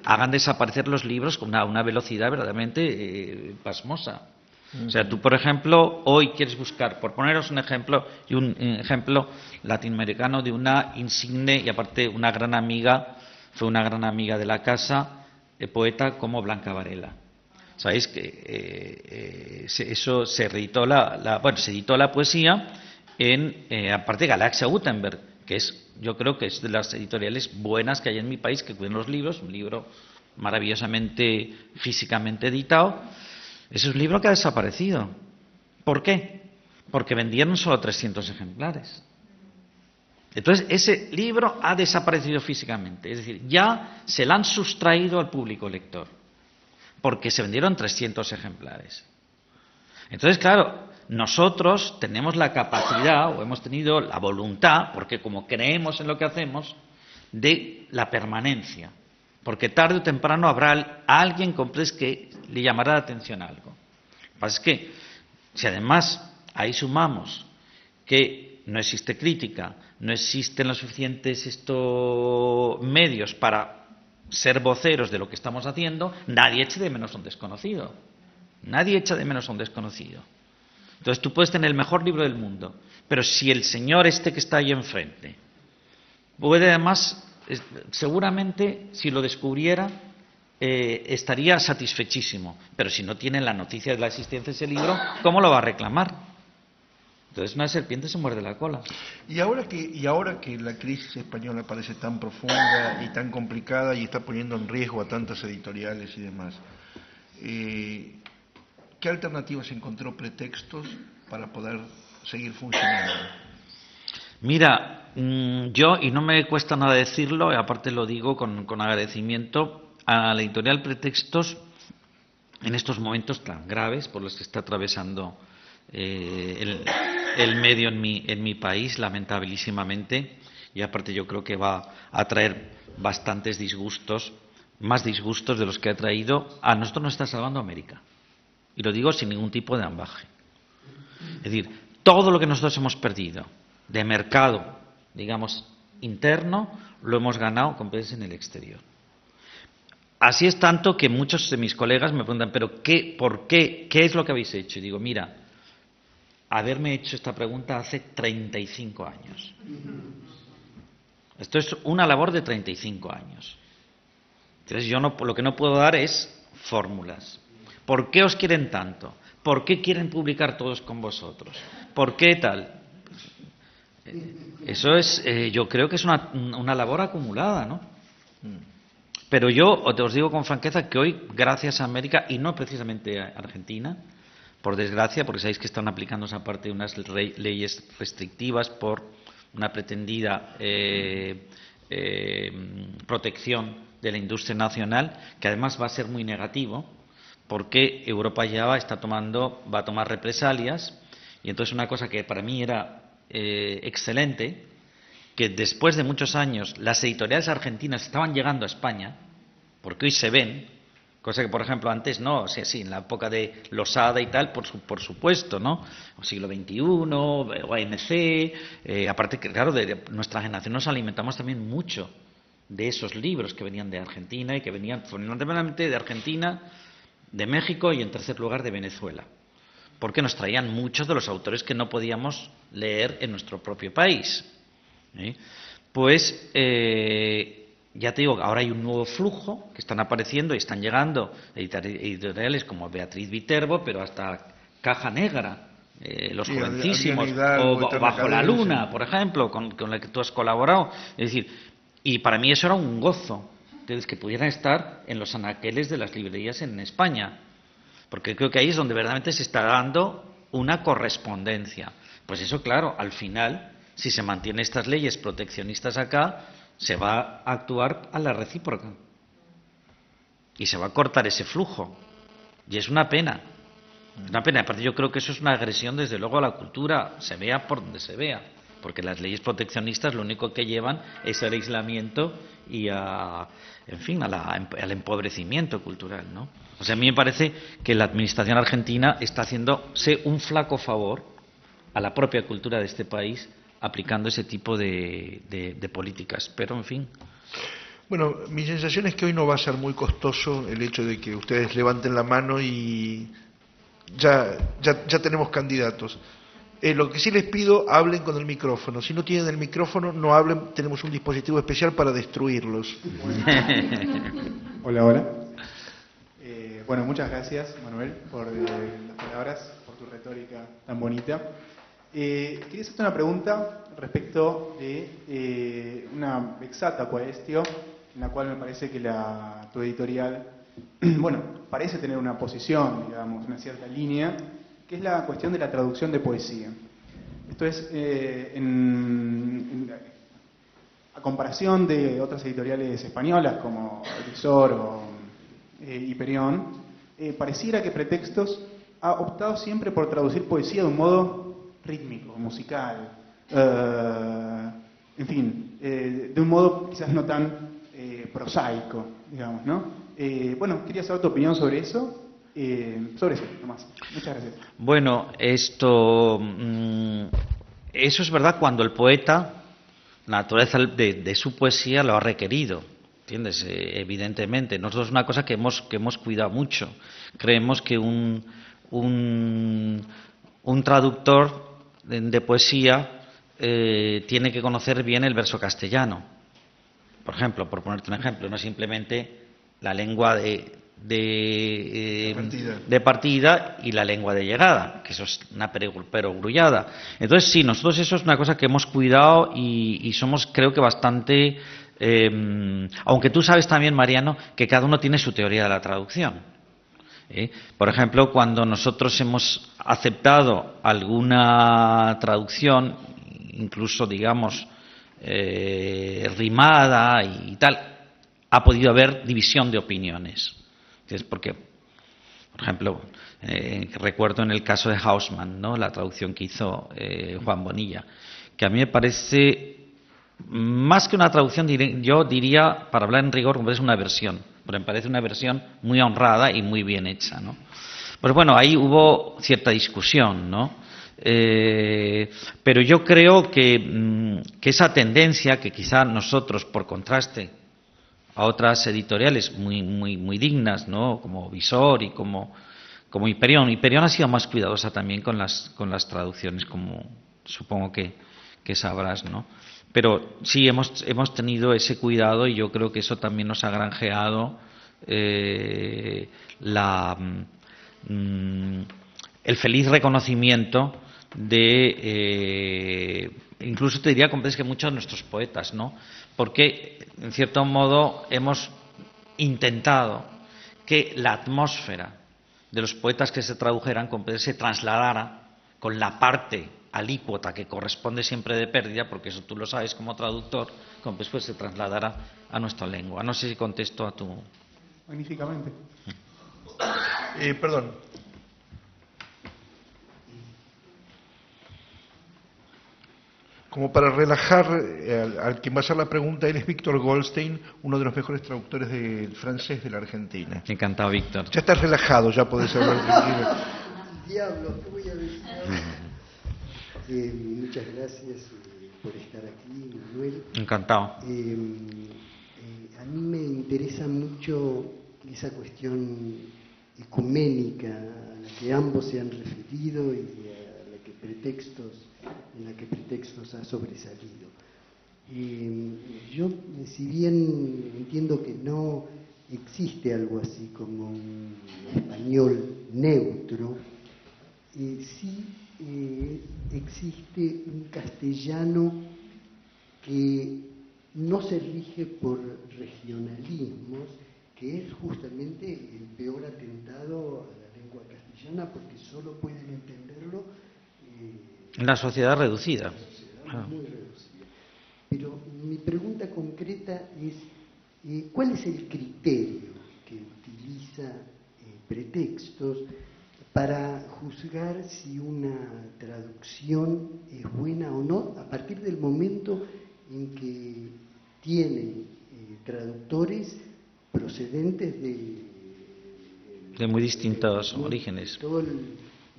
hagan desaparecer los libros con una velocidad verdaderamente pasmosa. O sea, tú, por ejemplo, hoy quieres buscar, por poneros un ejemplo, y un ejemplo latinoamericano de una insigne y aparte una gran amiga, fue una gran amiga de la casa, poeta como Blanca Varela. Sabéis que eso se reeditó se editó la poesía en aparte Galaxia Gutenberg, que yo creo que es de las editoriales buenas que hay en mi país, que cuidan los libros, un libro maravillosamente físicamente editado. Ese es un libro que ha desaparecido. ¿Por qué? Porque vendieron solo 300 ejemplares. Entonces, ese libro ha desaparecido físicamente. Es decir, ya se lo han sustraído al público lector. Porque se vendieron 300 ejemplares. Entonces, claro, nosotros tenemos la capacidad, o hemos tenido la voluntad, porque como creemos en lo que hacemos, de la permanencia. Porque tarde o temprano habrá alguien que le llamará la atención a algo. Lo que pasa es que, si además ahí sumamos que no existe crítica, no existen los suficientes medios para ser voceros de lo que estamos haciendo, nadie eche de menos a un desconocido. Nadie echa de menos a un desconocido. Entonces tú puedes tener el mejor libro del mundo, pero si el señor que está ahí enfrente puede además, seguramente si lo descubriera estaría satisfechísimo, pero si no tiene la noticia de la existencia de ese libro, ¿cómo lo va a reclamar? Entonces una serpiente se muerde la cola. Y ahora que la crisis española parece tan profunda y tan complicada y está poniendo en riesgo a tantas editoriales y demás, ¿qué alternativas encontró Pretextos para poder seguir funcionando? Mira, yo, y no me cuesta nada decirlo, y aparte lo digo con agradecimiento a la editorial Pretextos en estos momentos tan graves por los que está atravesando el medio en mi país, lamentabilísimamente, y aparte yo creo que va a traer bastantes disgustos, más disgustos de los que ha traído. A nosotros nos está salvando América. Y lo digo sin ningún tipo de ambaje. Es decir, todo lo que nosotros hemos perdido de mercado, digamos, interno, lo hemos ganado con países en el exterior. Así es tanto que muchos de mis colegas me preguntan, ¿pero por qué? ¿Qué es lo que habéis hecho? Y digo, mira, haberme hecho esta pregunta hace 35 años. Esto es una labor de 35 años. Entonces yo lo que no puedo dar es fórmulas. ¿Por qué os quieren tanto? ¿Por qué quieren publicar todos con vosotros? ¿Por qué tal? Eso es, yo creo que es una labor acumulada, ¿no? Pero yo os digo con franqueza que hoy, gracias a América, y no precisamente a Argentina, por desgracia, porque sabéis que están aplicando esa parte de unas leyes restrictivas por una pretendida protección de la industria nacional, que además va a ser muy negativo, porque Europa ya va a tomar represalias, y entonces una cosa que para mí era excelente, que después de muchos años las editoriales argentinas estaban llegando a España, porque hoy se ven, cosa que por ejemplo antes no, o sea, sí, en la época de Losada y tal, por supuesto, ¿no? O siglo XXI, ONC, aparte que claro, de nuestra generación nos alimentamos también mucho de esos libros que venían de Argentina y que venían fundamentalmente de Argentina, de México y en tercer lugar de Venezuela, porque nos traían muchos de los autores que no podíamos leer en nuestro propio país. Pues ya te digo, ahora hay un nuevo flujo que están apareciendo y están llegando editoriales como Beatriz Viterbo, pero hasta Caja Negra, Los Jovencísimos, o Bajo la Luna, por ejemplo, con la que tú has colaborado. Es decir, y para mí eso era un gozo, que pudieran estar en los anaqueles de las librerías en España, porque creo que ahí es donde verdaderamente se está dando una correspondencia. Pues eso, claro, al final, si se mantienen estas leyes proteccionistas acá, se va a actuar a la recíproca y se va a cortar ese flujo, y es una pena. Una pena. Aparte, yo creo que eso es una agresión desde luego a la cultura, se vea por donde se vea, porque las leyes proteccionistas lo único que llevan es al aislamiento y al empobrecimiento cultural, ¿no? O sea, a mí me parece que la administración argentina está haciéndose un flaco favor a la propia cultura de este país aplicando ese tipo de políticas. Pero, en fin. Bueno, mi sensación es que hoy no va a ser muy costoso el hecho de que ustedes levanten la mano y ya tenemos candidatos. Lo que sí les pido, hablen con el micrófono. Si no tienen el micrófono, no hablen, tenemos un dispositivo especial para destruirlos. Hola, hola. Bueno, muchas gracias, Manuel, por las palabras, por tu retórica tan bonita. Quería hacerte una pregunta respecto de una vexata quaestio, en la cual me parece que tu editorial, bueno, parece tener una posición, digamos, una cierta línea, que es la cuestión de la traducción de poesía. Esto es, a comparación de otras editoriales españolas como Visor o Hiperión, pareciera que Pretextos ha optado siempre por traducir poesía de un modo rítmico, musical, en fin, de un modo quizás no tan prosaico, digamos, ¿no? Bueno, quería saber tu opinión sobre eso. Sobre eso, nomás. Muchas gracias. Bueno, eso es verdad cuando el poeta, la naturaleza de su poesía lo ha requerido, ¿entiendes? Evidentemente. Nosotros es una cosa que hemos cuidado mucho. Creemos que un traductor de poesía tiene que conocer bien el verso castellano. Por ejemplo, por ponerte un ejemplo, no simplemente la lengua de partida y la lengua de llegada, que eso es una perogrullada. Entonces, sí, nosotros eso es una cosa que hemos cuidado y somos, creo que bastante... aunque tú sabes también, Mariano, que cada uno tiene su teoría de la traducción. Por ejemplo, cuando nosotros hemos aceptado alguna traducción, incluso, digamos, rimada y tal, ha podido haber división de opiniones. Es porque, por ejemplo, recuerdo en el caso de Hausmann, ¿no?, la traducción que hizo Juan Bonilla, que a mí me parece, más que una traducción, yo diría, para hablar en rigor, como es una versión, porque me parece una versión muy honrada y muy bien hecha, ¿no? Pues bueno, ahí hubo cierta discusión, ¿no? Pero yo creo que esa tendencia, que quizá nosotros, por contraste a otras editoriales muy dignas, ¿no?, como Visor y como Hiperión. Hiperión ha sido más cuidadosa también con las traducciones, como supongo que sabrás, ¿no? Pero sí hemos tenido ese cuidado y yo creo que eso también nos ha granjeado el feliz reconocimiento de, incluso te diría que muchos de nuestros poetas, ¿no? Porque, en cierto modo, hemos intentado que la atmósfera de los poetas que se tradujeran se trasladara con la parte alícuota que corresponde siempre de pérdida, porque eso tú lo sabes como traductor, como después se trasladara a nuestra lengua. No sé si contesto a tu... Magníficamente. Perdón. Como para relajar al que va a hacer la pregunta, él es Víctor Goldstein, uno de los mejores traductores del francés de la Argentina. Encantado, Víctor. Ya estás relajado, ya podés hablar tranquilo. Diablo, ¿qué voy a decir? Muchas gracias por estar aquí, Manuel. Encantado. A mí me interesa mucho esa cuestión ecuménica a la que ambos se han referido y a la que Pretextos ha sobresalido. Yo, si bien entiendo que no existe algo así como un español neutro, sí existe un castellano que no se rige por regionalismos, que es justamente el peor atentado a la lengua castellana, porque solo pueden entenderlo en la sociedad reducida. Muy reducida. Pero mi pregunta concreta es, ¿cuál es el criterio que utiliza Pretextos para juzgar si una traducción es buena o no, a partir del momento en que tienen traductores procedentes de muy distintos orígenes? Todo el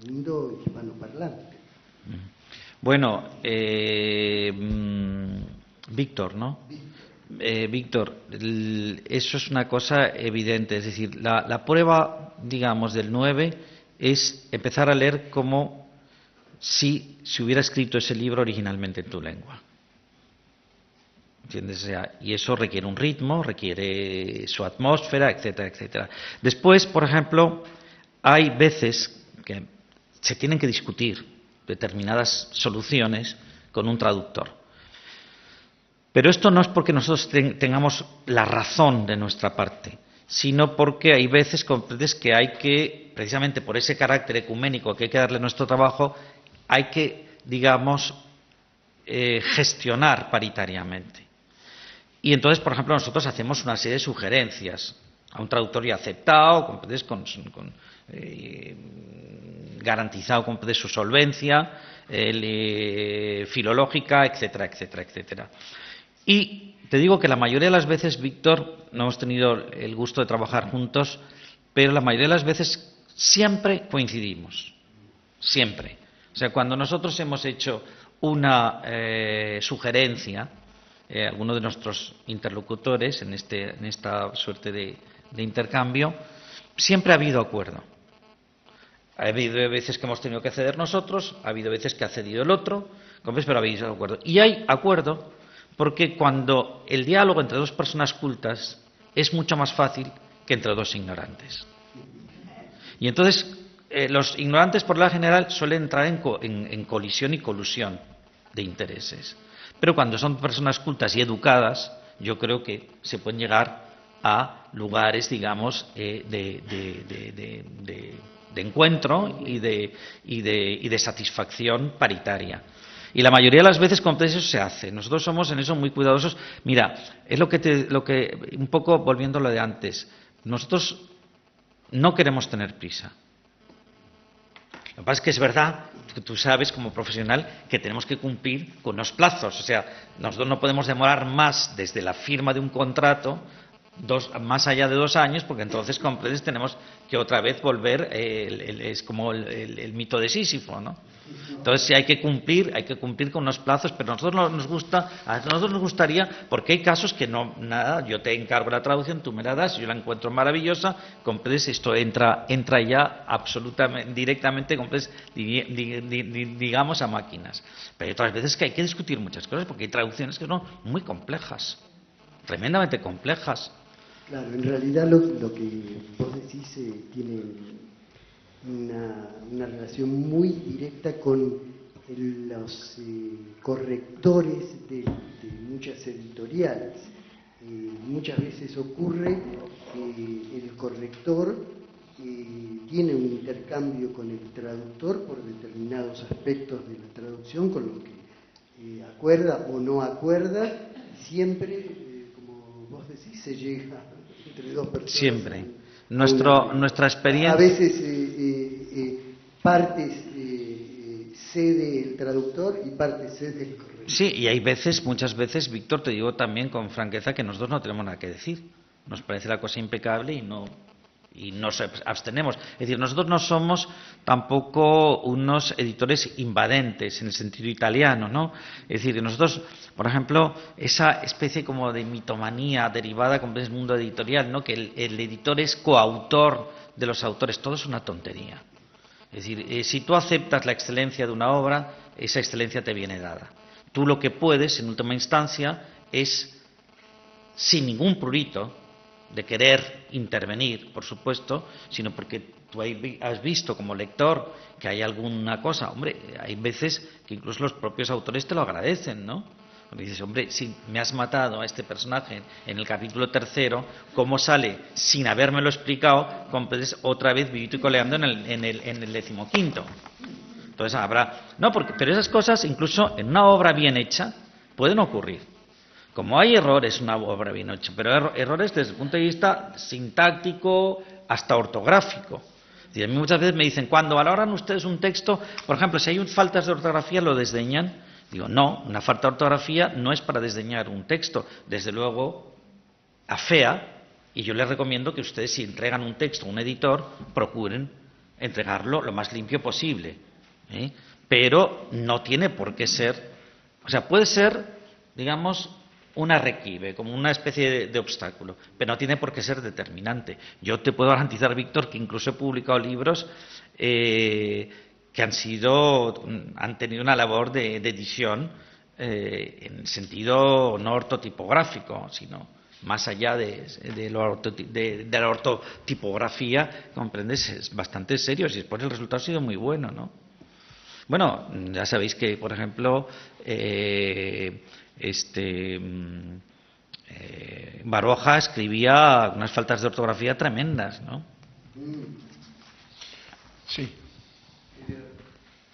mundo hispanoparlante. Bueno, Víctor, ¿no? Víctor, eso es una cosa evidente. Es decir, la prueba, digamos, del 9 es empezar a leer como si se hubiera escrito ese libro originalmente en tu lengua. ¿Entiendes? O sea, y eso requiere un ritmo, requiere su atmósfera, etcétera, etcétera. Después, por ejemplo, hay veces que se tienen que discutir determinadas soluciones con un traductor. Pero esto no es porque nosotros tengamos la razón de nuestra parte, sino porque hay veces comprendes que hay que, precisamente por ese carácter ecuménico que hay que darle a nuestro trabajo, hay que, digamos, gestionar paritariamente. Y entonces, por ejemplo, nosotros hacemos una serie de sugerencias a un traductor ya aceptado, comprendes, garantizado comprendes, su solvencia filológica, etcétera, etcétera, etcétera. Y te digo que la mayoría de las veces, Víctor, no hemos tenido el gusto de trabajar juntos, pero la mayoría de las veces siempre coincidimos. Siempre. O sea, cuando nosotros hemos hecho una sugerencia, alguno de nuestros interlocutores en esta suerte de intercambio, siempre ha habido acuerdo. Ha habido veces que hemos tenido que ceder nosotros, ha habido veces que ha cedido el otro, pero ha habido acuerdo. Y hay acuerdo porque cuando el diálogo entre dos personas cultas es mucho más fácil que entre dos ignorantes. Y entonces los ignorantes por la general suelen entrar en colisión y colusión de intereses. Pero cuando son personas cultas y educadas, yo creo que se pueden llegar a lugares, digamos, de encuentro y de satisfacción paritaria. Y la mayoría de las veces con eso se hace. Nosotros somos en eso muy cuidadosos. Mira, es lo que un poco volviendo a lo de antes. Nosotros no queremos tener prisa. Lo que pasa es que es verdad que tú sabes como profesional que tenemos que cumplir con los plazos. O sea, nosotros no podemos demorar más desde la firma de un contrato más allá de 2 años, porque entonces comprendes tenemos que otra vez volver, es como el mito de Sísifo, ¿no? Entonces sí hay que cumplir con unos plazos, pero a nosotros nos gustaría, porque hay casos que no, nada, yo te encargo la traducción, tú me la das, yo la encuentro maravillosa, comprendes, esto entra ya absolutamente, directamente, comprendes, digamos a máquinas. Pero hay otras veces que hay que discutir muchas cosas, porque hay traducciones que son muy complejas, tremendamente complejas. Claro, en realidad lo que vos decís tiene una relación muy directa con los correctores de muchas editoriales. Muchas veces ocurre que el corrector tiene un intercambio con el traductor por determinados aspectos de la traducción, con lo que acuerda o no acuerda, siempre, como vos decís, se llega entre dos personas. Siempre. Nuestra experiencia. A veces partes cede el traductor y partes cede el corrector. Sí, y hay muchas veces, Víctor, te digo también con franqueza que nosotros no tenemos nada que decir. Nos parece la cosa impecable y nos abstenemos. Es decir, nosotros no somos tampoco unos editores invadentes en el sentido italiano, ¿no? Es decir, nosotros, por ejemplo, esa especie como de mitomanía derivada con el mundo editorial, ¿no? Que el editor es coautor de los autores, todo es una tontería. Es decir, si tú aceptas la excelencia de una obra, esa excelencia te viene dada. Tú lo que puedes, en última instancia, es, sin ningún prurito, de querer intervenir, por supuesto, sino porque tú has visto como lector que hay alguna cosa. Hombre, hay veces que incluso los propios autores te lo agradecen, ¿no? Porque dices, hombre, si me has matado a este personaje en el capítulo 3, ¿cómo sale sin habérmelo explicado? Comprendes otra vez vivito y coleando en el 15º. Entonces habrá... No, pero esas cosas, incluso en una obra bien hecha, pueden ocurrir. Como hay errores en una obra bien hecha, pero errores desde el punto de vista sintáctico hasta ortográfico. Y a mí muchas veces me dicen, cuando valoran ustedes un texto, por ejemplo, si hay faltas de ortografía, ¿lo desdeñan? Digo, no, una falta de ortografía no es para desdeñar un texto. Desde luego, afea, y yo les recomiendo que ustedes, si entregan un texto a un editor, procuren entregarlo lo más limpio posible. Pero no tiene por qué ser... O sea, puede ser, digamos... una requive, como una especie de obstáculo, pero no tiene por qué ser determinante. Yo te puedo garantizar, Víctor, que incluso he publicado libros que han tenido una labor de edición en sentido no ortotipográfico, sino más allá de la ortotipografía, comprendes, es bastante serio, y después el resultado ha sido muy bueno, ¿no? Bueno, ya sabéis que, por ejemplo, Baroja escribía unas faltas de ortografía tremendas, ¿no? Sí.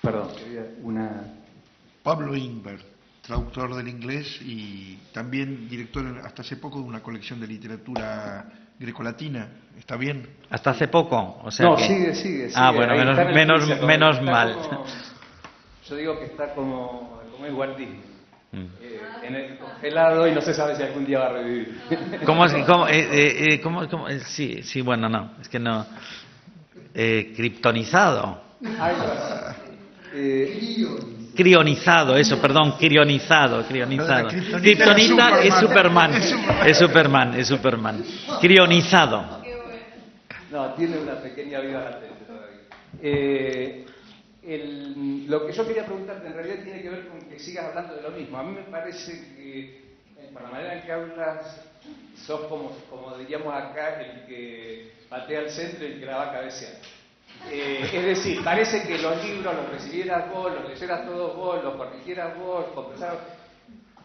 Perdón, quería una... Pablo Ingber, traductor del inglés y también director hasta hace poco de una colección de literatura grecolatina. ¿Está bien? Hasta hace poco, o sea No, que... sigue. Ah, bueno, menos mal. Yo digo que está como es Walt Disney. En el congelado y no se sabe si algún día va a revivir. Sí, bueno, no, es que no. Kriptonizado. Crionizado, eso, perdón, crionizado. Kriptonita es Superman. Crionizado. No, tiene una pequeña vida latente todavía. Lo que yo quería preguntarte en realidad tiene que ver con que sigas hablando de lo mismo. A mí me parece que, por la manera en que hablas, sos como diríamos acá, el que patea al centro y el que la va a cabecear. Es decir, parece que los libros los recibieras vos, los leyeras todos vos, los corrigieras vos, conversaras.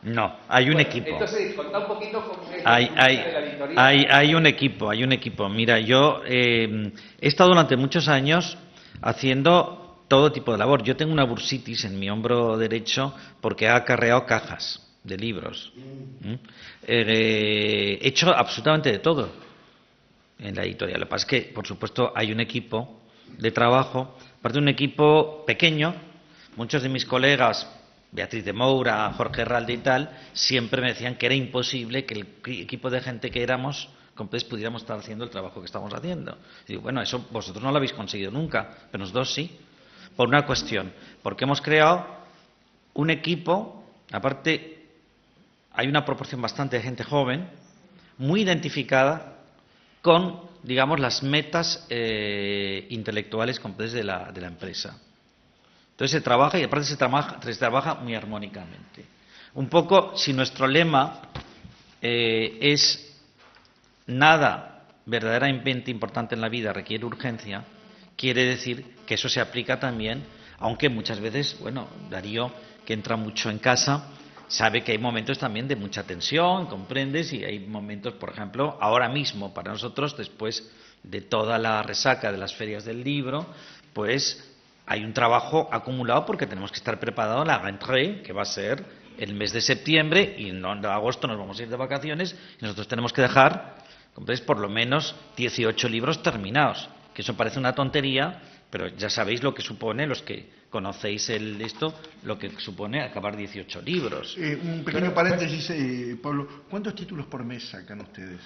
No, hay un equipo. Entonces, contá un poquito cómo es hay la editorial. Hay un equipo. Mira, yo he estado durante muchos años haciendo todo tipo de labor. Yo tengo una bursitis en mi hombro derecho porque ha acarreado cajas de libros. He hecho absolutamente de todo en la editorial. Lo que pasa es que, por supuesto, hay un equipo de trabajo, aparte de un equipo pequeño. Muchos de mis colegas, Beatriz de Moura, Jorge Herralde y tal, siempre me decían que era imposible que el equipo de gente que éramos pudiéramos estar haciendo el trabajo que estamos haciendo. Y digo, bueno, eso vosotros no lo habéis conseguido nunca, pero nosotros sí. Por una cuestión, porque hemos creado un equipo, aparte hay una proporción bastante de gente joven, muy identificada con, digamos, las metas intelectuales completas de la empresa. Entonces se trabaja y aparte se trabaja muy armónicamente. Un poco, si nuestro lema es nada verdaderamente importante en la vida requiere urgencia, quiere decir que eso se aplica también, aunque muchas veces, bueno, Darío, que entra mucho en casa, sabe que hay momentos también de mucha tensión, comprendes, y hay momentos, por ejemplo, ahora mismo para nosotros, después de toda la resaca de las ferias del libro, pues hay un trabajo acumulado porque tenemos que estar preparados en la rentrée, que va a ser el mes de septiembre, y en agosto nos vamos a ir de vacaciones, y nosotros tenemos que dejar, comprendes, por lo menos 18 libros terminados. Que eso parece una tontería, pero ya sabéis lo que supone, los que conocéis lo que supone acabar 18 libros. Un pequeño paréntesis, Pablo, ¿cuántos títulos por mes sacan ustedes?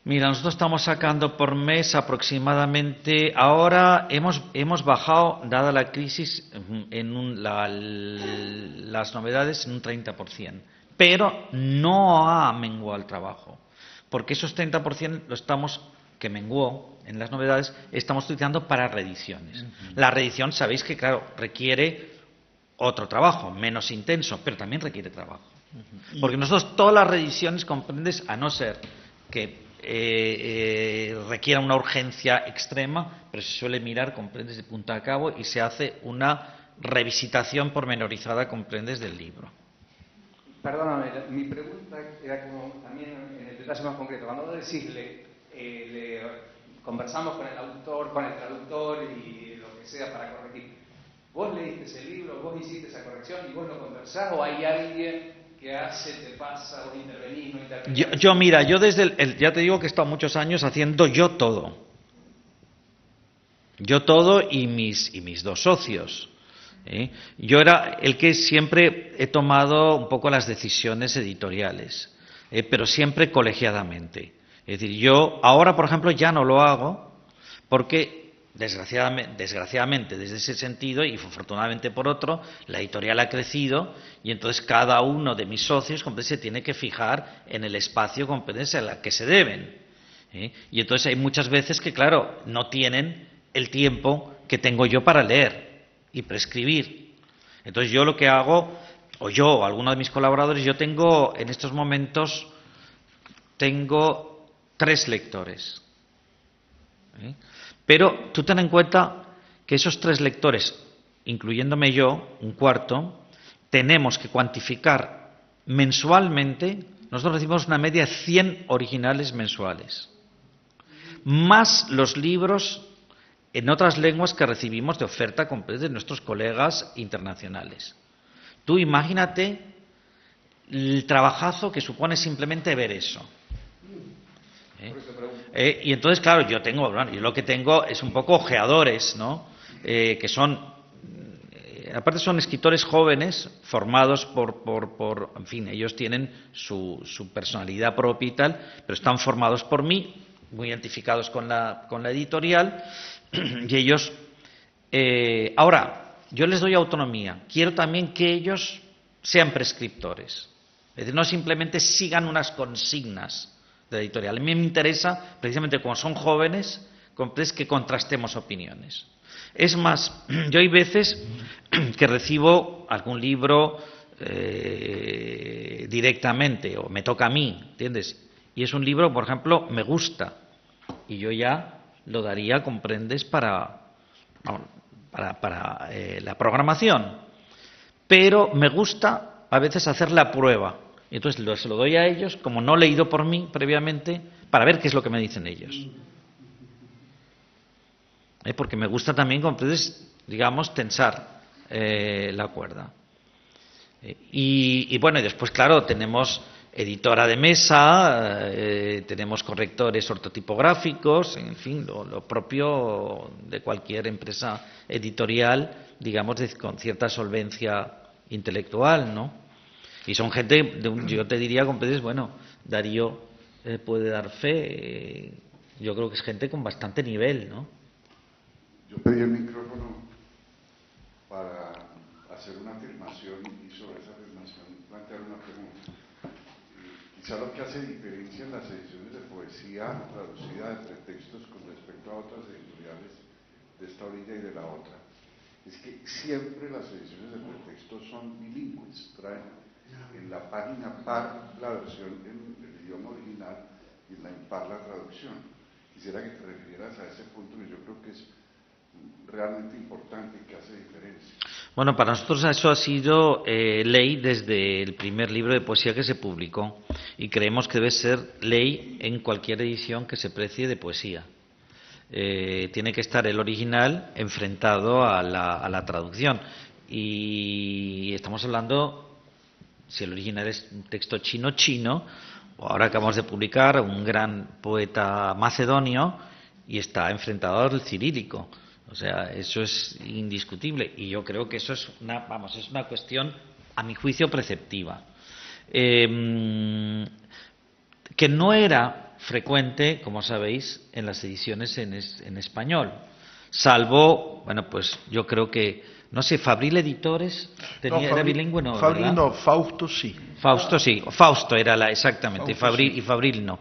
Mira, nosotros estamos sacando por mes aproximadamente, ahora hemos bajado, dada la crisis, las novedades en un 30%, pero no ha menguado el trabajo, porque esos 30% que menguó en las novedades, estamos utilizando para reediciones. La reedición, sabéis que, claro, requiere otro trabajo, menos intenso, pero también requiere trabajo. Porque nosotros todas las reediciones, comprendes, a no ser que requiera una urgencia extrema, pero se suele mirar, comprendes, de punta a cabo y se hace una revisitación pormenorizada, comprendes, del libro. Perdóname, mi pregunta era como también en el detalle más concreto. Cuando vos decís conversamos con el autor, con el traductor y lo que sea para corregir, ¿vos leíste ese libro, vos hiciste esa corrección y vos lo conversás o hay alguien que hace, te pasa, vos intervenís, no intervenís? Mira, yo desde ya te digo que he estado muchos años haciendo yo todo. Yo todo y mis dos socios. Yo era el que siempre he tomado un poco las decisiones editoriales, pero siempre colegiadamente. Es decir, yo ahora, por ejemplo, ya no lo hago porque desgraciadamente desde ese sentido y afortunadamente por otro, la editorial ha crecido y entonces cada uno de mis socios se tiene que fijar en el espacio a la que se deben. Y entonces hay muchas veces que, claro, no tienen el tiempo que tengo yo para leer y prescribir. Entonces yo lo que hago, o alguno de mis colaboradores, yo tengo en estos momentos 3 lectores. Pero tú ten en cuenta que esos 3 lectores, incluyéndome yo, un cuarto, tenemos que cuantificar mensualmente. Nosotros recibimos una media de 100 originales mensuales, más los libros en otras lenguas que recibimos de oferta completa de nuestros colegas internacionales. Tú imagínate el trabajazo que supone simplemente ver eso. Y entonces, claro, yo lo que tengo es un poco ojeadores, ¿no? Que son, aparte son escritores jóvenes, formados en fin, ellos tienen su personalidad propia y tal, pero están formados por mí, muy identificados con la editorial, y ellos, ahora, yo les doy autonomía, quiero también que ellos sean prescriptores, es decir, no simplemente sigan unas consignas de la editorial. A mí me interesa, precisamente como son jóvenes, que contrastemos opiniones. Es más, yo hay veces que recibo algún libro directamente, o me toca a mí, ¿entiendes? Y es un libro, por ejemplo, me gusta, y yo ya lo daría, comprendes, para la programación. Pero me gusta a veces hacer la prueba. Y entonces se lo doy a ellos, como no leído por mí previamente, para ver qué es lo que me dicen ellos. Porque me gusta también, digamos, tensar la cuerda. Y bueno, y después, claro, tenemos editora de mesa, tenemos correctores ortotipográficos, en fin, lo propio de cualquier empresa editorial, digamos, con cierta solvencia intelectual, ¿no? Y son gente, yo te diría, bueno, Darío puede dar fe, yo creo que es gente con bastante nivel, ¿no? Yo pedí el micrófono para hacer una afirmación y sobre esa afirmación plantear una pregunta. Quizá lo que hace diferencia en las ediciones de poesía traducida de pretextos con respecto a otras editoriales de esta orilla y de la otra, es que siempre las ediciones de pretextos son bilingües, traen en la página par la versión en el idioma original y en la impar la traducción. Quisiera que te refirieras a ese punto que yo creo que es realmente importante y que hace diferencia. Bueno, para nosotros eso ha sido ley desde el primer libro de poesía que se publicó y creemos que debe ser ley en cualquier edición que se precie de poesía. Tiene que estar el original enfrentado a la traducción y estamos hablando, si el original es un texto chino, ahora acabamos de publicar un gran poeta macedonio y está enfrentado al cirílico. O sea, eso es indiscutible y yo creo que eso es una cuestión, a mi juicio, preceptiva. Que no era frecuente, como sabéis, en las ediciones en español, salvo, bueno, pues yo creo que, no sé, Fabril Editores era bilingüe, ¿no? Fabril no, Fausto sí. Fausto sí, Fausto era exactamente, Fausto, y Fabril no.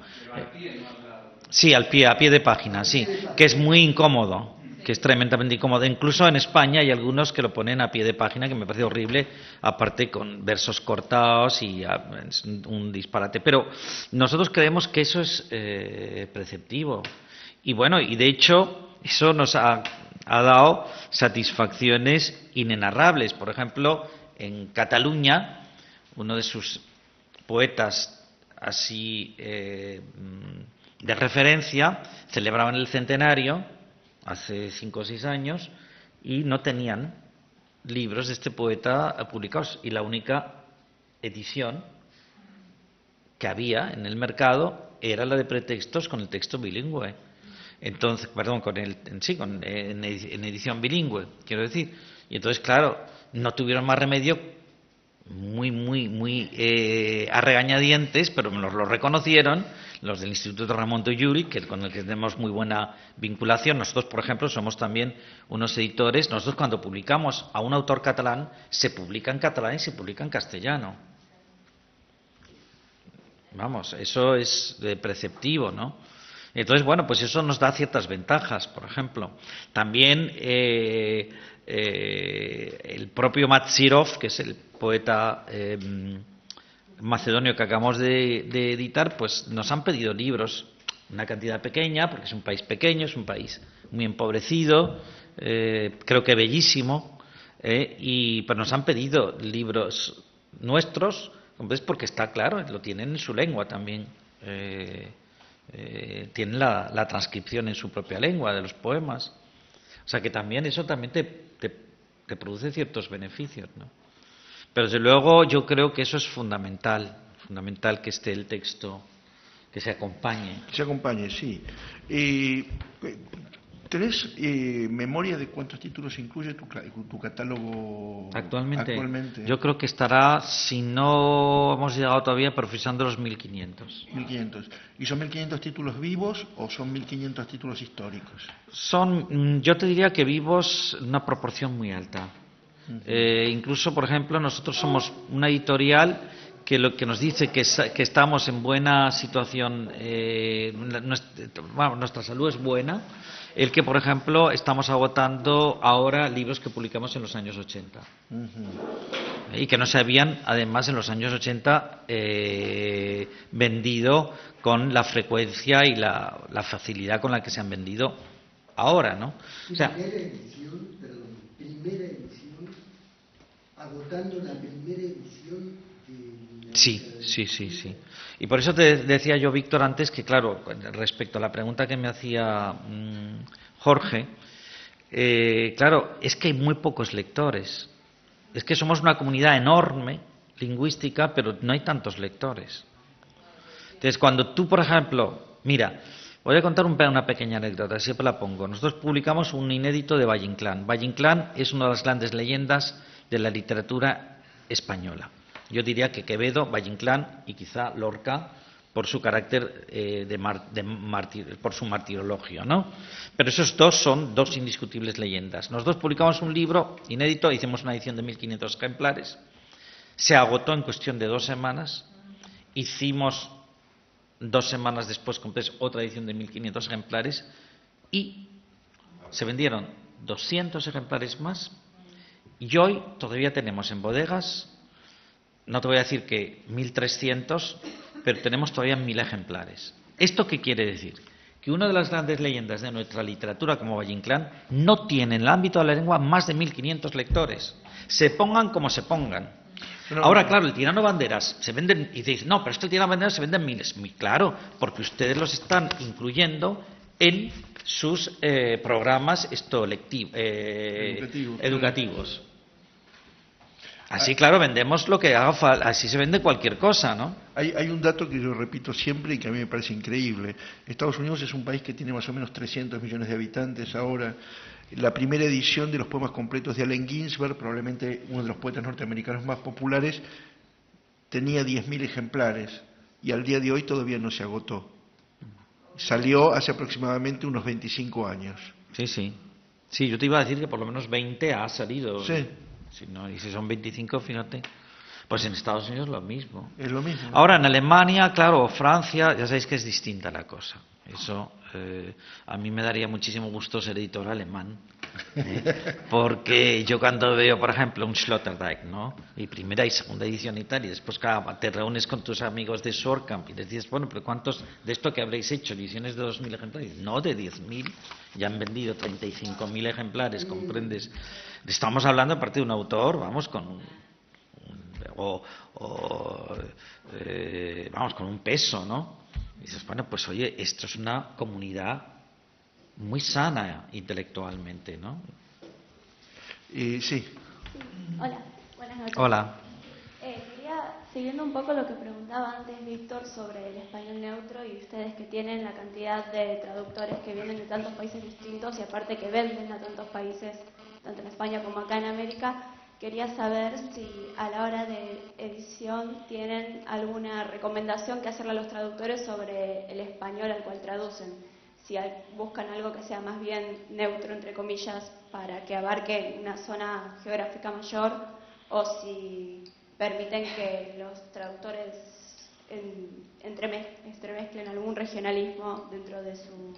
Sí, a pie de página, sí, que es muy incómodo, que es tremendamente incómodo. Incluso en España hay algunos que lo ponen a pie de página, que me parece horrible, aparte con versos cortados y es un disparate. Pero nosotros creemos que eso es preceptivo. Y bueno, y de hecho, eso nos ha dado satisfacciones inenarrables. Por ejemplo, en Cataluña, uno de sus poetas así de referencia celebraban el centenario hace 5 o 6 años y no tenían libros de este poeta publicados y la única edición que había en el mercado era la de pretextos con el texto bilingüe. Entonces, perdón, en edición bilingüe, quiero decir. Y entonces, claro, no tuvieron más remedio a regañadientes, pero nos lo reconocieron los del Instituto Ramón de Llull, con el que tenemos muy buena vinculación. Nosotros, por ejemplo, somos también unos editores. Nosotros, cuando publicamos a un autor catalán, se publica en catalán y se publica en castellano. Vamos, eso es preceptivo, ¿no? Entonces, bueno, pues eso nos da ciertas ventajas, por ejemplo. También el propio Matzirov, que es el poeta macedonio que acabamos de editar, pues nos han pedido libros, una cantidad pequeña, porque es un país pequeño, es un país muy empobrecido, creo que bellísimo, y pues nos han pedido libros nuestros, pues porque está claro, lo tienen en su lengua también. Tienen la transcripción en su propia lengua de los poemas. O sea que también eso también te produce ciertos beneficios, ¿no? Pero desde luego yo creo que eso es fundamental que esté el texto, que se acompañe. Se acompañe, sí. ¿Tenés memoria de cuántos títulos incluye tu catálogo actualmente? Yo creo que estará, si no hemos llegado todavía, profesando los 1.500. 1.500. ¿Y son 1.500 títulos vivos o son 1.500 títulos históricos? Son, yo te diría que vivos, una proporción muy alta. Incluso, por ejemplo, nosotros somos una editorial que lo que nos dice que estamos en buena situación, nuestra salud es buena, el que, por ejemplo, estamos agotando ahora libros que publicamos en los años 80 y que no se habían, además, en los años 80 vendido con la frecuencia y la facilidad con la que se han vendido ahora, ¿no? O sea, primera edición, agotando la primera edición. Sí. Y por eso te decía yo, Víctor, antes que, claro, respecto a la pregunta que me hacía Jorge, claro, es que hay muy pocos lectores. Es que somos una comunidad enorme, lingüística, pero no hay tantos lectores. Entonces, cuando tú, por ejemplo, mira, voy a contar una pequeña anécdota, siempre la pongo. Nosotros publicamos un inédito de Valle Inclán. Valle Inclán es una de las grandes leyendas de la literatura española. Yo diría que Quevedo, Valle Inclán y quizá Lorca, por su carácter por su martirologio, ¿no? Pero esos dos son dos indiscutibles leyendas. Nosotros publicamos un libro inédito, hicimos una edición de 1.500 ejemplares, se agotó en cuestión de 2 semanas, hicimos 2 semanas después otra edición de 1.500 ejemplares y se vendieron 200 ejemplares más y hoy todavía tenemos en bodegas, no te voy a decir que 1.300, pero tenemos todavía 1.000 ejemplares. ¿Esto qué quiere decir? Que una de las grandes leyendas de nuestra literatura, como Valle Inclán, no tiene en el ámbito de la lengua más de 1.500 lectores. Se pongan como se pongan. Ahora, claro, el Tirano Banderas se venden, y dices, no, pero este Tirano Banderas se venden miles. Muy claro, porque ustedes los están incluyendo en sus programas educativos. Así, claro, vendemos lo que haga falta, así se vende cualquier cosa, ¿no? Hay un dato que yo repito siempre y que a mí me parece increíble. Estados Unidos es un país que tiene más o menos 300 millones de habitantes ahora. La primera edición de los poemas completos de Allen Ginsberg, probablemente uno de los poetas norteamericanos más populares, tenía 10.000 ejemplares y al día de hoy todavía no se agotó. Salió hace aproximadamente unos 25 años. Sí, yo te iba a decir que por lo menos 20 ha salido. Sí. Y si son 25, fíjate. Pues en Estados Unidos lo mismo. Es lo mismo. Ahora, en Alemania, claro, Francia, ya sabéis que es distinta la cosa. Eso, a mí me daría muchísimo gusto ser editor alemán. Porque yo cuando veo, por ejemplo, un Sloterdijk, ¿no? Y primera y segunda edición y tal, y después te reúnes con tus amigos de Surkamp y les dices, bueno, pero ¿cuántos de esto que habréis hecho? ¿Ediciones de 2.000 ejemplares? No, de 10.000. Ya han vendido 35.000 ejemplares, ¿comprendes? Estamos hablando, aparte de un autor, vamos, con con un peso, ¿no? Y dices, bueno, pues oye, esto es una comunidad muy sana intelectualmente, ¿no? Sí. Hola, buenas noches. Hola. Quería, siguiendo un poco lo que preguntaba antes Víctor sobre el español neutro y ustedes que tienen la cantidad de traductores que vienen de tantos países distintos y aparte que venden a tantos países, tanto en España como acá en América, quería saber si a la hora de edición tienen alguna recomendación que hacerle a los traductores sobre el español al cual traducen. Si buscan algo que sea más bien neutro, entre comillas, para que abarque una zona geográfica mayor, o si permiten que los traductores entremezclen algún regionalismo dentro de su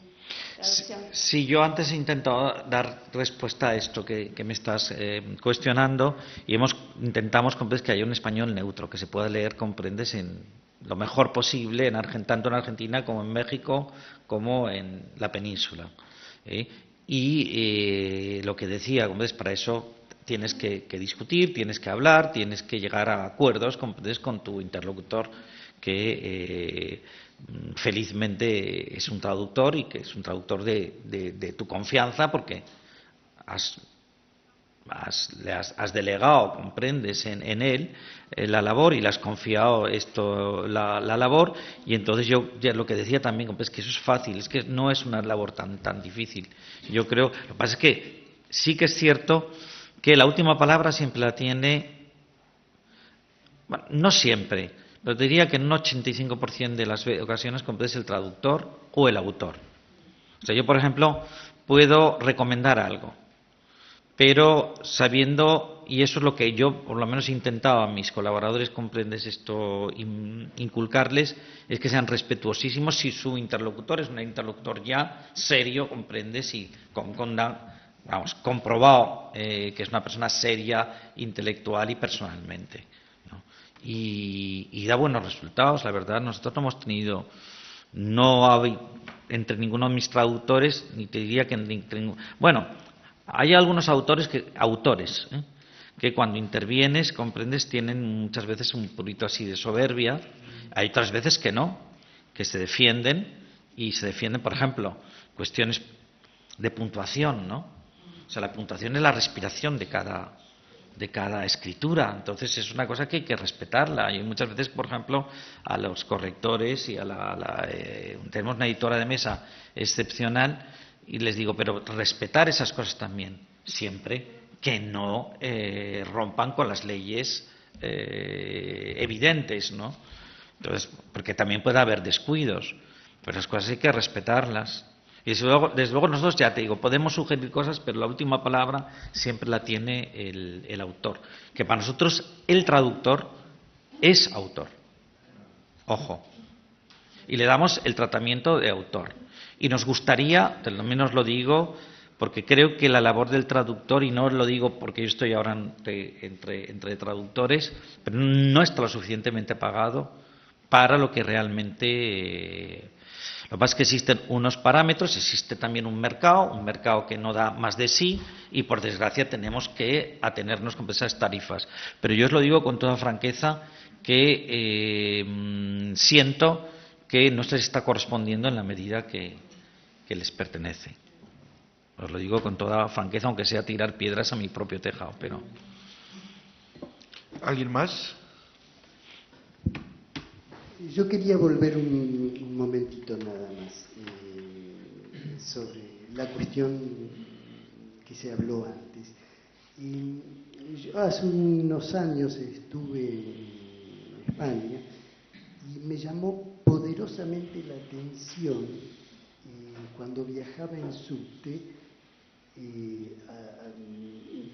traducción. Sí, yo antes he intentado dar respuesta a esto que me estás cuestionando, y intentamos comprender que haya un español neutro, que se pueda leer, comprendes, en lo mejor posible, tanto en Argentina como en México, como en la península. Y lo que decía, comprendes, para eso tienes que discutir, tienes que hablar, tienes que llegar a acuerdos, comprendes, con tu interlocutor, que felizmente es un traductor, y que es un traductor de tu confianza, porque has delegado, comprendes, en él la labor, y le has confiado la labor, y entonces yo ya lo que decía también, comprendes, que eso es fácil, es que no es una labor tan difícil. Yo creo, lo que pasa es que sí que es cierto que la última palabra siempre la tiene, bueno, no siempre, pero diría que en un 85% de las ocasiones, comprendes, el traductor o el autor. O sea, yo, por ejemplo, puedo recomendar algo, pero sabiendo, y eso es lo que yo por lo menos he intentado a mis colaboradores, comprendes, esto inculcarles, es que sean respetuosísimos si su interlocutor es un interlocutor ya serio, comprendes, y comprobado que es una persona seria, intelectual y personalmente, ¿no? Y da buenos resultados, la verdad. Nosotros no hemos tenido, entre ninguno de mis traductores, ni te diría que bueno, hay algunos autores que cuando intervienes, comprendes, tienen muchas veces un poquito así de soberbia. Hay otras veces que no, que se defienden, por ejemplo, cuestiones de puntuación, ¿no? O sea, la puntuación es la respiración de cada escritura. Entonces es una cosa que hay que respetarla. Y muchas veces, por ejemplo, a los correctores y tenemos una editora de mesa excepcional, y les digo, pero respetar esas cosas también, siempre que no rompan con las leyes evidentes, ¿no? Entonces, porque también puede haber descuidos, pero las cosas hay que respetarlas. Y desde luego nosotros, ya te digo, podemos sugerir cosas, pero la última palabra siempre la tiene el autor. Que para nosotros el traductor es autor. Ojo. Y le damos el tratamiento de autor. Y nos gustaría, al menos lo digo, porque creo que la labor del traductor, y no lo digo porque yo estoy ahora entre traductores, pero no está lo suficientemente pagado para lo que realmente... Lo que pasa es que existen unos parámetros, existe también un mercado que no da más de sí, y por desgracia tenemos que atenernos con esas tarifas. Pero yo os lo digo con toda franqueza, que siento que no se les está correspondiendo en la medida que les pertenece. Os lo digo con toda franqueza, aunque sea tirar piedras a mi propio tejado, pero... ¿Alguien más? Yo quería volver un momentito nada más sobre la cuestión que se habló antes. Yo hace unos años estuve en España y me llamó poderosamente la atención cuando viajaba en subte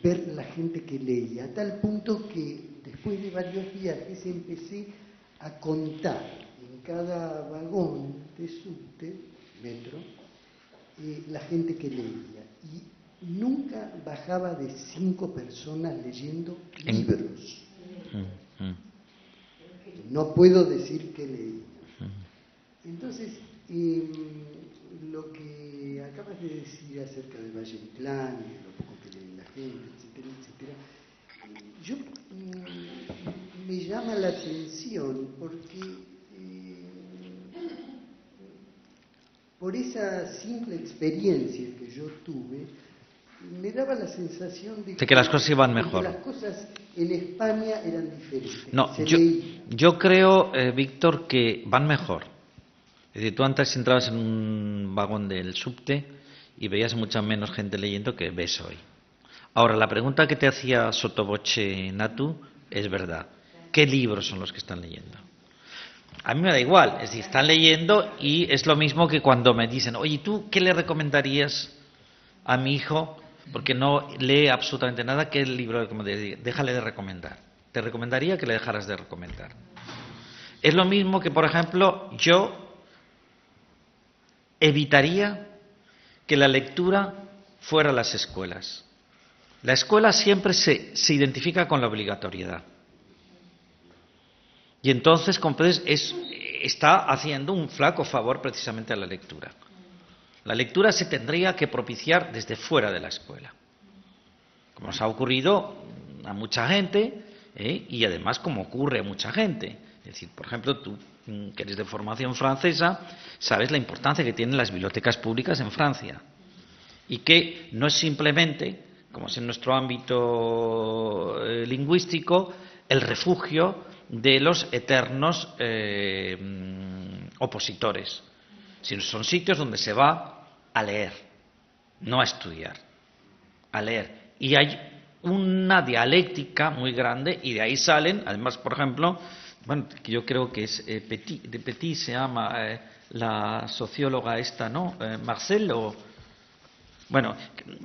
ver la gente que leía, a tal punto que después de varios viajes empecé a contar en cada vagón de subte, metro, la gente que leía. Y nunca bajaba de 5 personas leyendo libros. No puedo decir que leía. Entonces, lo que acabas de decir acerca de Valle Inclán, lo poco que lee la gente, etcétera, yo me llama la atención porque por esa simple experiencia que yo tuve, me daba la sensación de que las cosas iban mejor. Que las cosas en España eran diferentes. No, yo creo, Víctor, que van mejor. Es decir, tú antes entrabas en un vagón del subte y veías mucha menos gente leyendo que ves hoy. Ahora, la pregunta que te hacía Sotoboche Natu es verdad. ¿Qué libros son los que están leyendo? A mí me da igual, es decir, están leyendo y es lo mismo que cuando me dicen, oye, ¿tú qué le recomendarías a mi hijo? Porque no lee absolutamente nada, ¿qué libro le recomendaría? Déjale de recomendar. Te recomendaría que le dejaras de recomendar. Es lo mismo que, por ejemplo, yo evitaría que la lectura fuera a las escuelas. La escuela siempre se identifica con la obligatoriedad. Y entonces, comprendes, está haciendo un flaco favor precisamente a la lectura. La lectura se tendría que propiciar desde fuera de la escuela. Como nos ha ocurrido a mucha gente, y además como ocurre a mucha gente. Es decir, por ejemplo, tú que eres de formación francesa, sabes la importancia que tienen las bibliotecas públicas en Francia. Y que no es simplemente, como es en nuestro ámbito lingüístico, el refugio de los eternos opositores, sino son sitios donde se va a leer, no a estudiar, a leer. Y hay una dialéctica muy grande y de ahí salen, además, por ejemplo, bueno, que yo creo que es Petit se llama la socióloga esta, ¿no? Marcel, bueno,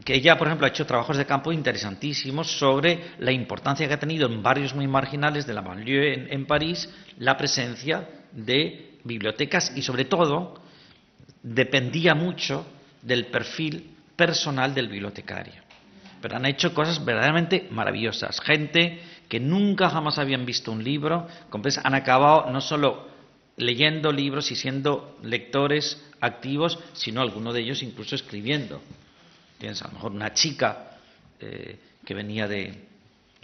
que ella, por ejemplo, ha hecho trabajos de campo interesantísimos sobre la importancia que ha tenido en barrios muy marginales de la banlieue en París la presencia de bibliotecas y, sobre todo, dependía mucho del perfil personal del bibliotecario. Pero han hecho cosas verdaderamente maravillosas. Gente que nunca jamás habían visto un libro, han acabado no solo leyendo libros y siendo lectores activos, sino algunos de ellos incluso escribiendo. Tienes a lo mejor una chica que venía de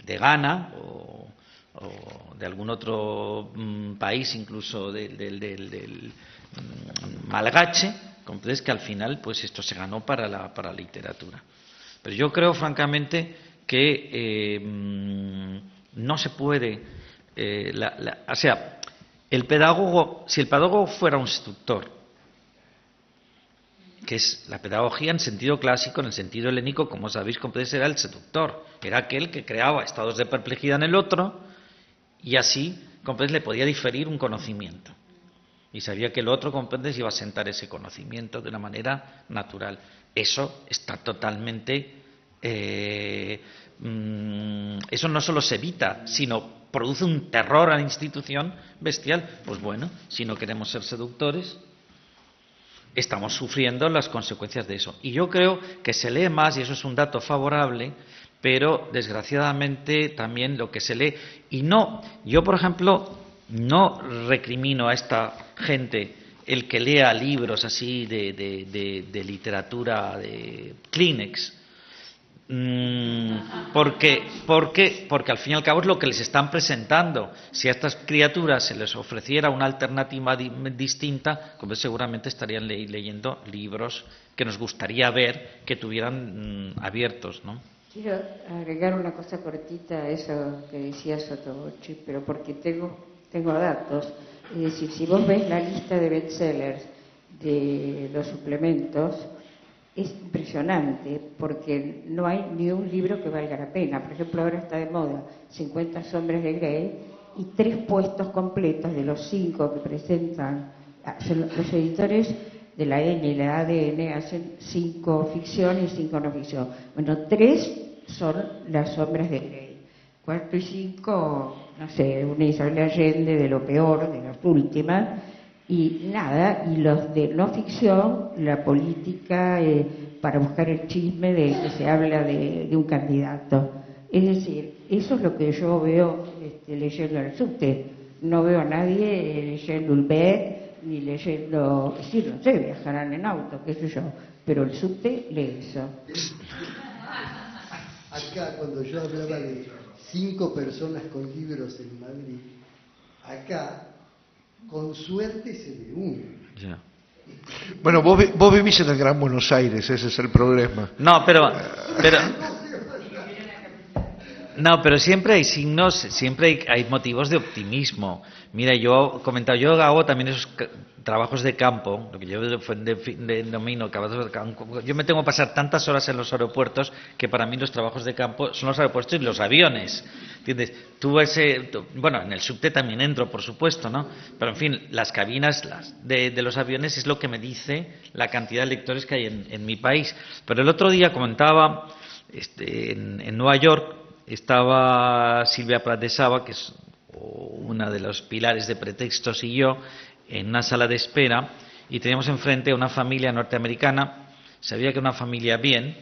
Ghana o de algún otro país, incluso del malgache, comprendes que al final pues esto se ganó para la literatura. Pero yo creo francamente que no se puede, o sea, el pedagogo, si el pedagogo fuera un seductor, que es la pedagogía en sentido clásico, en el sentido helénico, como sabéis, era el seductor, era aquel que creaba estados de perplejidad en el otro y así, le podía diferir un conocimiento. Y sabía que el otro, iba a sentar ese conocimiento de una manera natural. Eso está totalmente... eso no solo se evita, sino produce un terror a la institución bestial. Pues bueno, si no queremos ser seductores, estamos sufriendo las consecuencias de eso. Y yo creo que se lee más, y eso es un dato favorable, pero desgraciadamente también lo que se lee... Y no, yo por ejemplo, no recrimino a esta gente el que lea libros así de literatura de Kleenex, porque al fin y al cabo es lo que les están presentando. Si a estas criaturas se les ofreciera una alternativa distinta, seguramente estarían leyendo libros que nos gustaría ver que tuvieran abiertos, ¿no? Quiero agregar una cosa cortita a eso que decía Sotoboche, pero porque tengo datos. Es decir, si vos ves la lista de bestsellers de los suplementos, es impresionante, porque no hay ni un libro que valga la pena. Por ejemplo, ahora está de moda 50 sombras de Grey, y 3 puestos completos de los 5 que presentan los editores de la N y la ADN hacen 5 ficción y 5 no ficción. Bueno, 3 son las sombras de Grey. 4 y 5, no sé, una Isabel Allende de lo peor, de las últimas. Y nada, y los de no ficción, la política para buscar el chisme de que se habla de un candidato. Es decir, eso es lo que yo veo leyendo el subte. No veo a nadie leyendo Ulbet, ni leyendo, sí, no sé, viajarán en auto, qué sé yo, pero el subte lee eso. Acá, cuando yo hablaba de 5 personas con libros en Madrid, acá con suerte se ve uno. Ya. Bueno, vos vivís en el Gran Buenos Aires, ese es el problema. No, pero No, pero siempre hay signos, siempre hay motivos de optimismo. Mira, yo he comentado, yo hago también esos trabajos de campo, lo que yo denomino trabajos de campo. Yo me tengo que pasar tantas horas en los aeropuertos que para mí los trabajos de campo son los aeropuertos y los aviones. ¿Entiendes? Bueno, en el subte también entro, por supuesto, ¿no? Pero en fin, las cabinas de los aviones es lo que me dice la cantidad de lectores que hay en mi país. Pero el otro día comentaba, en Nueva York, estaba Silvia Prat de Saba, que es una de los pilares de Pretextos, y yo, en una sala de espera, y teníamos enfrente a una familia norteamericana. Sabía que era una familia bien,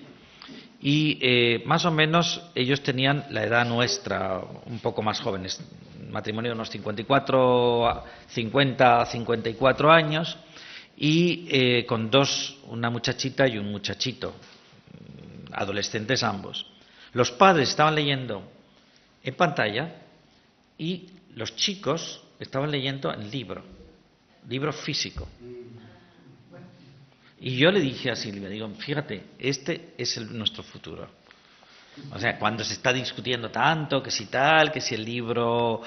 y más o menos ellos tenían la edad nuestra, un poco más jóvenes, matrimonio de unos 54 años, y con una muchachita y un muchachito, adolescentes ambos. Los padres estaban leyendo en pantalla y los chicos estaban leyendo en libro físico. Y yo le dije a Silvia, digo, fíjate, este es nuestro futuro. O sea, cuando se está discutiendo tanto, que si tal, que si el libro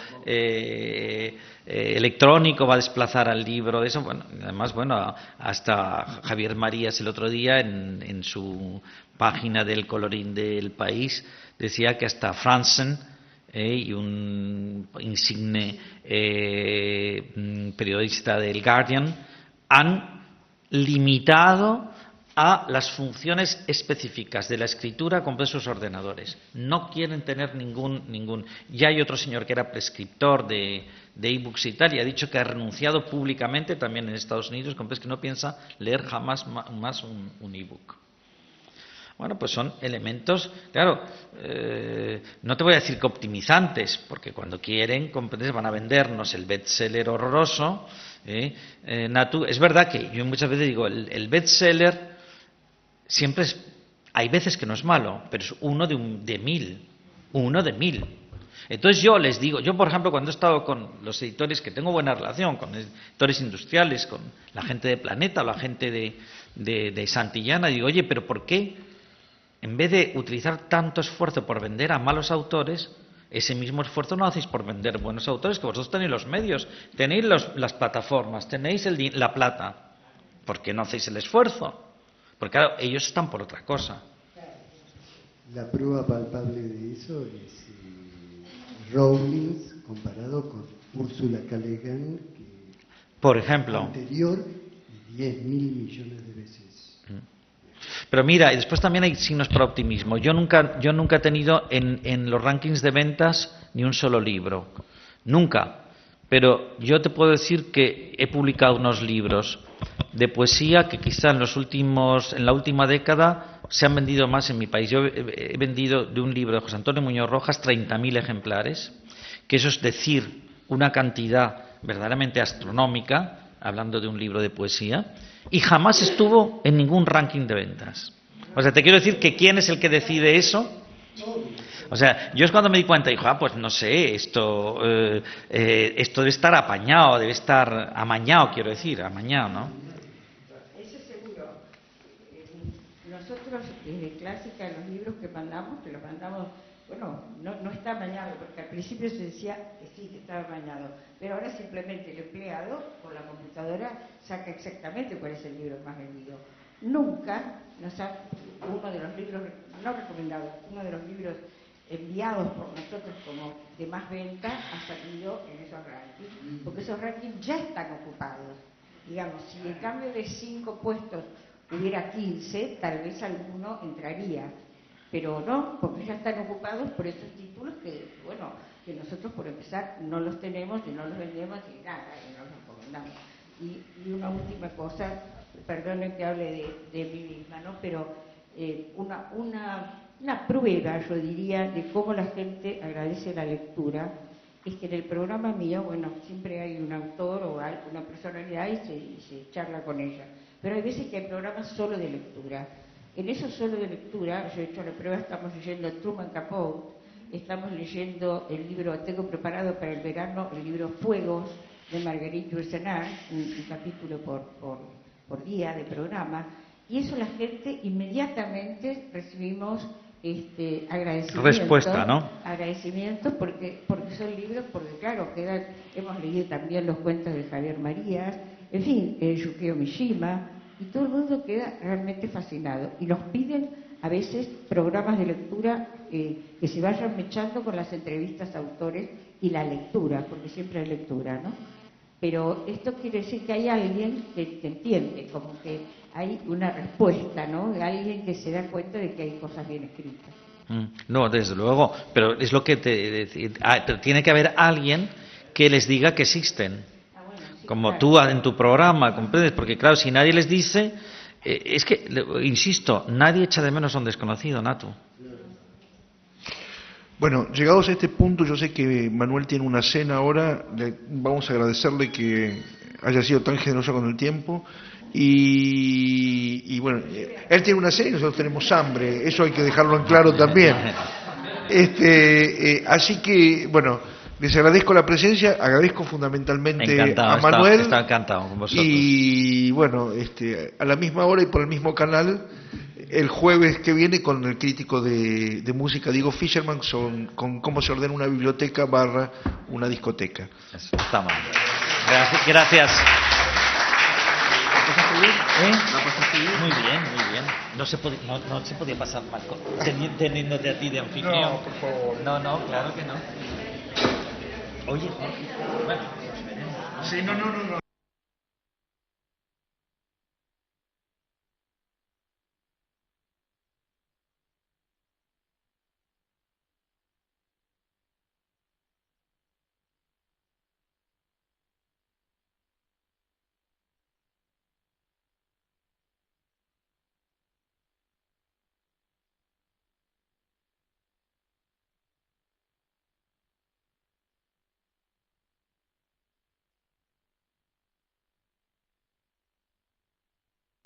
electrónico va a desplazar al libro, eso, bueno, además, bueno, hasta Javier Marías el otro día en su página del Colorín del País decía que hasta Franzen y un insigne periodista del Guardian han limitado a las funciones específicas de la escritura con sus ordenadores. No quieren tener ningún. Ya hay otro señor que era prescriptor de ebooks y tal, y ha dicho que ha renunciado públicamente también en Estados Unidos, que no piensa leer jamás más un ebook. Bueno, pues son elementos, claro, no te voy a decir que optimizantes, porque cuando quieren, comprendes, van a vendernos el bestseller horroroso. Es verdad que yo muchas veces digo, el bestseller siempre hay veces que no es malo, pero es uno de mil. Entonces yo les digo, yo por ejemplo cuando he estado con los editores, que tengo buena relación con editores industriales, con la gente de Planeta o la gente de Santillana, digo, oye, pero ¿por qué en vez de utilizar tanto esfuerzo por vender a malos autores, ese mismo esfuerzo no lo hacéis por vender buenos autores, que vosotros tenéis los medios, tenéis las plataformas, tenéis la plata? ¿Por qué no hacéis el esfuerzo? Porque claro, ellos están por otra cosa. La prueba palpable de eso es Rowling comparado con Ursula K. Le Guin, que por ejemplo, anterior 10.000 millones de veces. Pero mira, y después también hay signos para optimismo. Yo nunca he tenido en los rankings de ventas ni un solo libro. Nunca. Pero yo te puedo decir que he publicado unos libros de poesía que quizá en la última década se han vendido más en mi país. Yo he vendido de un libro de José Antonio Muñoz Rojas 30.000 ejemplares, que eso es decir una cantidad verdaderamente astronómica, hablando de un libro de poesía, y jamás estuvo en ningún ranking de ventas. O sea, te quiero decir que ¿quién es el que decide eso? O sea, yo es cuando me di cuenta, dijo, pues no sé, esto debe estar apañado, debe estar amañado, quiero decir, amañado, ¿no? Eso seguro. Nosotros, desde Clásica, los libros que los mandamos, bueno, no está amañado, porque al principio se decía que sí, que estaba amañado, pero ahora simplemente el empleado, con la computadora, saca exactamente cuál es el libro más vendido. Nunca uno de los libros, no recomendados, uno de los libros enviados por nosotros como de más venta ha salido en esos rankings, porque esos rankings ya están ocupados. Digamos, si en cambio de 5 puestos hubiera 15, tal vez alguno entraría, pero no, porque ya están ocupados por esos títulos que, bueno, que nosotros por empezar no los tenemos y no los vendemos y nada, y no los recomendamos. Y una última cosa, perdonen que hable de mí misma, ¿no? Pero una prueba, yo diría, de cómo la gente agradece la lectura, es que en el programa mío, bueno, siempre hay un autor o una personalidad y se charla con ella. Pero hay veces que hay programas solo de lectura. En eso solo de lectura, yo he hecho la prueba, estamos leyendo Truman Capote, estamos leyendo el libro, tengo preparado para el verano, el libro Fuegos, de Marguerite Yourcenar, un capítulo por día de programa, y eso la gente inmediatamente recibimos agradecimiento. Respuesta, ¿no? Agradecimiento porque son libros, porque claro, hemos leído también los cuentos de Javier Marías, en fin, Yukio Mishima, y todo el mundo queda realmente fascinado. Y nos piden a veces programas de lectura que se vayan mechando con las entrevistas a autores y la lectura, porque siempre hay lectura, ¿no? Pero esto quiere decir que hay alguien que entiende, como que hay una respuesta, ¿no? De alguien que se da cuenta de que hay cosas bien escritas. No, desde luego, pero es lo que te decía. Pero tiene que haber alguien que les diga que existen. Sí, como claro. tú en tu programa, ¿comprendes? Porque claro, si nadie les dice, es que, insisto, nadie echa de menos a un desconocido, Natu. Bueno, llegados a este punto, yo sé que Manuel tiene una cena ahora, vamos a agradecerle que haya sido tan generoso con el tiempo, y bueno, él tiene una cena y nosotros tenemos hambre, eso hay que dejarlo en claro también. Así que, bueno, les agradezco la presencia, agradezco fundamentalmente Encantado, a Manuel. está encantado con vosotros. Y bueno, a la misma hora y por el mismo canal, el jueves que viene con el crítico de música Diego Fischerman con cómo se ordena una biblioteca / una discoteca. Eso, está mal. Gracias. Muy bien. No se podía pasar mal teniéndote a ti de anfitrión. No, por favor. No, claro que no. Oye, Jorge, bueno, pues veremos, ¿no? Sí, no.